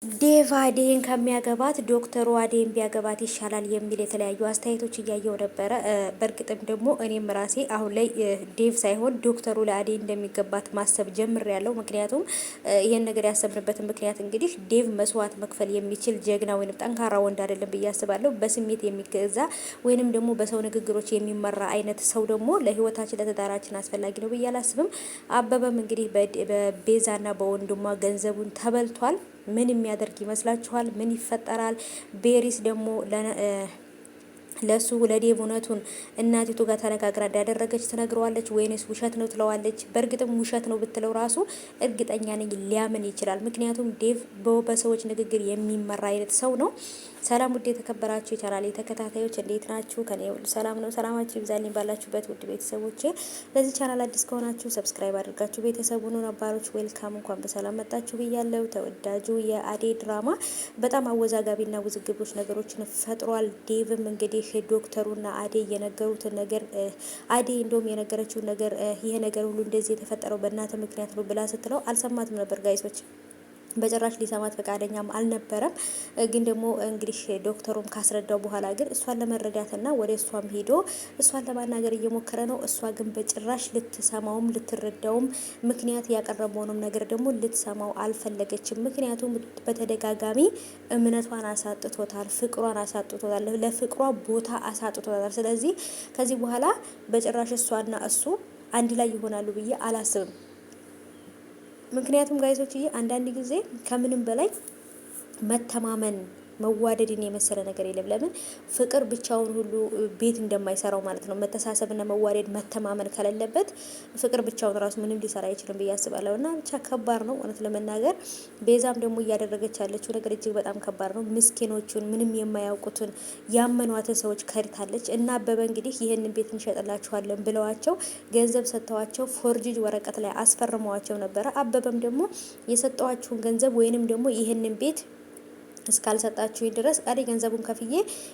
ዴቭ አዴን ከሚያገባት ዶክተሩ አዴን ቢያገባት ይሻላል የሚል የተለያዩ አስተያየቶች እያየው ነበረ። በእርግጥም ደግሞ እኔም ራሴ አሁን ላይ ዴቭ ሳይሆን ዶክተሩ ለአዴ እንደሚገባት ማሰብ ጀምሬያለሁ። ምክንያቱም ይሄን ነገር ያሰብንበትን ምክንያት እንግዲህ ዴቭ መስዋዕት መክፈል የሚችል ጀግና ወይም ጠንካራ ወንድ አይደለም ብዬ አስባለሁ። በስሜት የሚገዛ ወይንም ደግሞ በሰው ንግግሮች የሚመራ አይነት ሰው ደግሞ ለህይወታችን ለትዳራችን አስፈላጊ ነው ብዬ አላስብም። አበበም እንግዲህ በቤዛና በወንድሟ ገንዘቡን ተበልቷል። ምን የሚያደርግ ይመስላችኋል? ምን ይፈጠራል? ቤሪስ ደግሞ ለሱ ለዴቭ እውነቱን እናቲቱ ጋር ተነጋግራ እንዳደረገች ትነግረዋለች ወይንስ ውሸት ነው ትለዋለች? በእርግጥም ውሸት ነው ብትለው ራሱ እርግጠኛ ነኝ ሊያምን ይችላል። ምክንያቱም ዴቭ በሰዎች ንግግር የሚመራ አይነት ሰው ነው። ሰላም ውድ የተከበራችሁ የቻናሌ ተከታታዮች እንዴት ናችሁ? ከኔ ሁሉ ሰላም ነው። ሰላማችሁ ይብዛልኝ ባላችሁበት ውድ ቤተሰቦቼ። ለዚህ ቻናል አዲስ ከሆናችሁ ሰብስክራይብ አድርጋችሁ ቤተሰቡን ነባሮች ዌልካም እንኳን በሰላም መጣችሁ ብያለሁ። ተወዳጁ የአዴ ድራማ በጣም አወዛጋቢና ውዝግቦች ነገሮችን ፈጥሯል። ዴቭም እንግዲህ ዶክተሩና አዴ የነገሩትን ነገር አዴ እንደውም የነገረችውን ነገር ይሄ ነገር ሁሉ እንደዚህ የተፈጠረው በእናተ ምክንያት ነው ብላ ስትለው አልሰማትም ነበር ጋይሶች። በጭራሽ ሊሰማት ፈቃደኛም አልነበረም። ግን ደግሞ እንግዲህ ዶክተሩም ካስረዳው በኋላ ግን እሷን ለመረዳትና ወደ እሷም ሄዶ እሷን ለማናገር እየሞከረ ነው። እሷ ግን በጭራሽ ልትሰማውም ልትረዳውም ምክንያት ያቀረበውንም ነገር ደግሞ ልትሰማው አልፈለገችም። ምክንያቱም በተደጋጋሚ እምነቷን አሳጥቶታል፣ ፍቅሯን አሳጥቶታል፣ ለፍቅሯ ቦታ አሳጥቶታል። ስለዚህ ከዚህ በኋላ በጭራሽ እሷና እሱ አንድ ላይ ይሆናሉ ብዬ አላስብም። ምክንያቱም ጋይሶችዬ አንዳንድ ጊዜ ከምንም በላይ መተማመን መዋደድን የመሰለ ነገር የለም። ለምን ፍቅር ብቻውን ሁሉ ቤት እንደማይሰራው ማለት ነው። መተሳሰብና መዋደድ መተማመን ከሌለበት ፍቅር ብቻውን ራሱ ምንም ሊሰራ አይችልም ብዬ አስባለሁ። እና ብቻ ከባድ ነው እውነት ለመናገር። ቤዛም ደግሞ እያደረገች ያለችው ነገር እጅግ በጣም ከባድ ነው። ምስኪኖቹን ምንም የማያውቁትን ያመኗትን ሰዎች ከድታለች። እና አበበ እንግዲህ ይህንን ቤት እንሸጥላችኋለን ብለዋቸው ገንዘብ ሰጥተዋቸው ፎርጅጅ ወረቀት ላይ አስፈርመዋቸው ነበረ። አበበም ደግሞ የሰጠዋችሁን ገንዘብ ወይንም ደግሞ ይህንን ቤት እስካልሰጣችሁ ድረስ ቀሪ ገንዘቡን ከፍዬ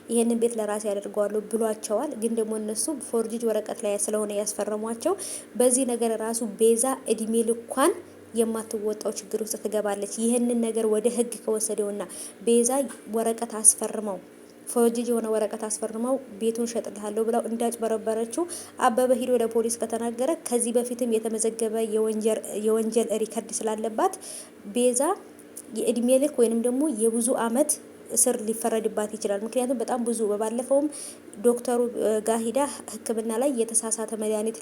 ይሄንን ቤት ለራሴ ያደርገዋለሁ ብሏቸዋል። ግን ደግሞ እነሱ ፎርጅጅ ወረቀት ላይ ስለሆነ ያስፈረሟቸው በዚህ ነገር ራሱ ቤዛ እድሜ ልኳን የማትወጣው ችግር ውስጥ ትገባለች። ይህንን ነገር ወደ ህግ ከወሰደውና ቤዛ ወረቀት አስፈርመው ፎርጅጅ የሆነ ወረቀት አስፈርመው ቤቱን ሸጥልሃለሁ ብለው እንዳጭበረበረችው አበበ ሂዶ ለፖሊስ ከተናገረ ከዚህ በፊትም የተመዘገበ የወንጀል ሪከርድ ስላለባት ቤዛ የእድሜ ልክ ወይንም ደግሞ የብዙ አመት እስር ሊፈረድባት ይችላል። ምክንያቱም በጣም ብዙ በባለፈውም ዶክተሩ ጋር ሂዳ ሕክምና ላይ የተሳሳተ መድኃኒት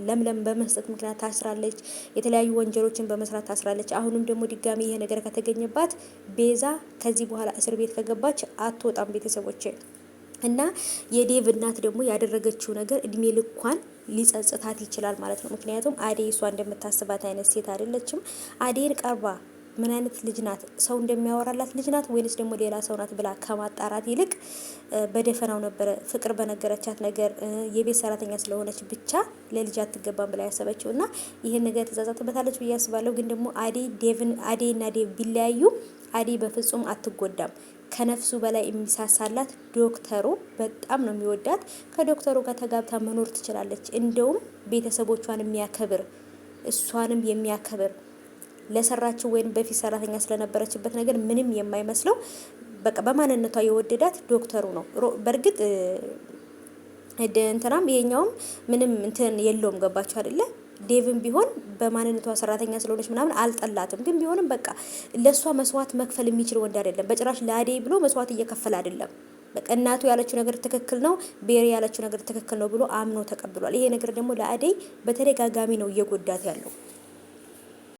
ለምለም በመስጠት ምክንያት ታስራለች። የተለያዩ ወንጀሎችን በመስራት ታስራለች። አሁንም ደግሞ ድጋሚ ይሄ ነገር ከተገኘባት ቤዛ ከዚህ በኋላ እስር ቤት ከገባች አትወጣም ቤተሰቦች። እና የዴቭ እናት ደግሞ ያደረገችው ነገር እድሜ ልኳን ሊጸጽታት ይችላል ማለት ነው። ምክንያቱም አዴ እሷ እንደምታስባት አይነት ሴት አይደለችም። አዴን ቀርባ ምን አይነት ልጅ ናት፣ ሰው እንደሚያወራላት ልጅ ናት ወይንስ ደግሞ ሌላ ሰው ናት ብላ ከማጣራት ይልቅ በደፈናው ነበረ ፍቅር በነገረቻት ነገር የቤት ሰራተኛ ስለሆነች ብቻ ለልጅ አትገባም ብላ ያሰበችው እና ይሄን ነገር ተጸጸተበታለች ብዬ አስባለሁ። ግን ደግሞ አዴና ዴቭ ቢለያዩ አዴ በፍጹም አትጎዳም። ከነፍሱ በላይ የሚሳሳላት ዶክተሩ በጣም ነው የሚወዳት። ከዶክተሩ ጋር ተጋብታ መኖር ትችላለች። እንደውም ቤተሰቦቿን የሚያከብር እሷንም የሚያከብር ለሰራችው ወይም በፊት ሰራተኛ ስለነበረችበት ነገር ምንም የማይመስለው በቃ በማንነቷ የወደዳት ዶክተሩ ነው። በእርግጥ እንትናም ይሄኛውም ምንም እንትን የለውም። ገባችሁ አይደለ? ዴቭም ቢሆን በማንነቷ ሰራተኛ ስለሆነች ምናምን አልጠላትም። ግን ቢሆንም በቃ ለሷ መስዋዕት መክፈል የሚችል ወንድ አይደለም። በጭራሽ ለአዴ ብሎ መስዋዕት እየከፈለ አይደለም። በቃ እናቱ ያለችው ነገር ትክክል ነው፣ ቤሪ ያለችው ነገር ትክክል ነው ብሎ አምኖ ተቀብሏል። ይሄ ነገር ደግሞ ለአዴ በተደጋጋሚ ነው እየጎዳት ያለው።